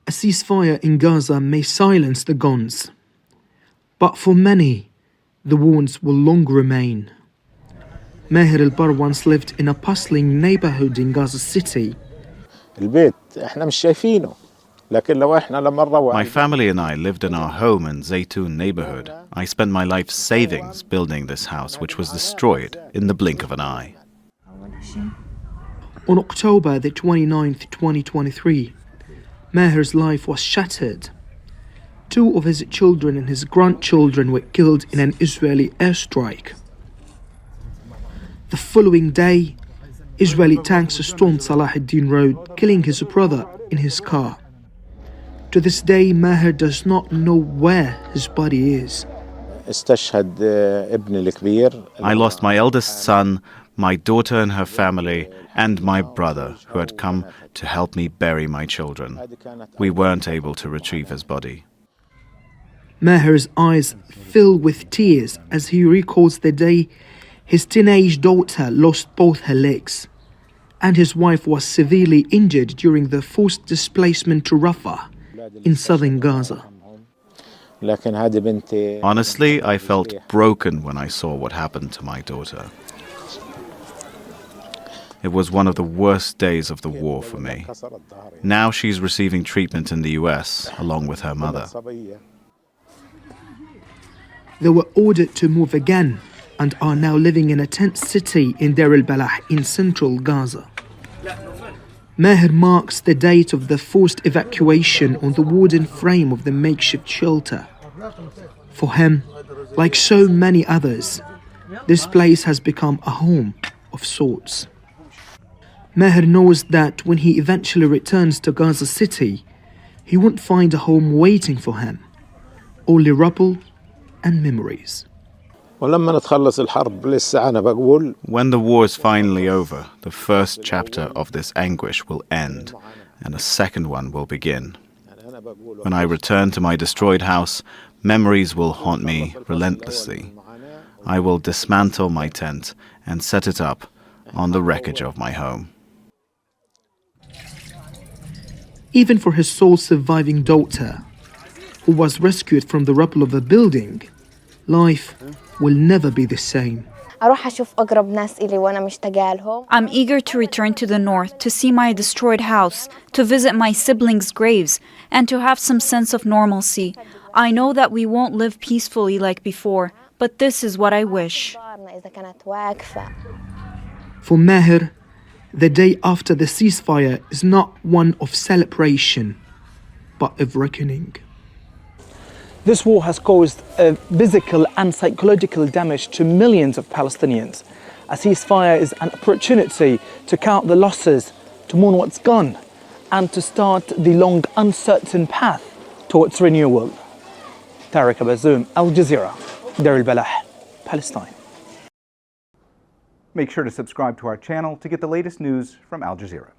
A ceasefire in Gaza may silence the guns, but for many, the wounds will long remain. Maher al-Bar once lived in a bustling neighborhood in Gaza City. My family and I lived in our home in Zaytun neighborhood. I spent my life's savings building this house, which was destroyed in the blink of an eye. On October the 29th, 2023, Maher's life was shattered. 2 of his children and his grandchildren were killed in an Israeli airstrike. The following day, Israeli tanks stormed Salah ad-Din Road, killing his brother in his car. To this day, Maher does not know where his body is. I lost my eldest son, my daughter and her family, and my brother, who had come to help me bury my children. We weren't able to retrieve his body. Maher's eyes fill with tears as he recalls the day his teenage daughter lost both her legs, and his wife was severely injured during the forced displacement to Rafah in southern Gaza. Honestly, I felt broken when I saw what happened to my daughter. It was one of the worst days of the war for me. Now she's receiving treatment in the US, along with her mother. They were ordered to move again and are now living in a tent city in Deir el-Balah in central Gaza. Maher marks the date of the forced evacuation on the wooden frame of the makeshift shelter. For him, like so many others, this place has become a home of sorts. Maher knows that when he eventually returns to Gaza City, he won't find a home waiting for him, only rubble and memories. When the war is finally over, the first chapter of this anguish will end, and a second one will begin. When I return to my destroyed house, memories will haunt me relentlessly. I will dismantle my tent and set it up on the wreckage of my home. Even for his sole surviving daughter, who was rescued from the rubble of a building, life will never be the same. I'm eager to return to the north, to see my destroyed house, to visit my siblings' graves, and to have some sense of normalcy. I know that we won't live peacefully like before, but this is what I wish. For Maher, the day after the ceasefire is not one of celebration, but of reckoning. This war has caused physical and psychological damage to millions of Palestinians. A ceasefire is an opportunity to count the losses, to mourn what's gone, and to start the long, uncertain path towards renewal. Tareq Azzoum, Al Jazeera, Deir el-Balah, Palestine. Make sure to subscribe to our channel to get the latest news from Al Jazeera.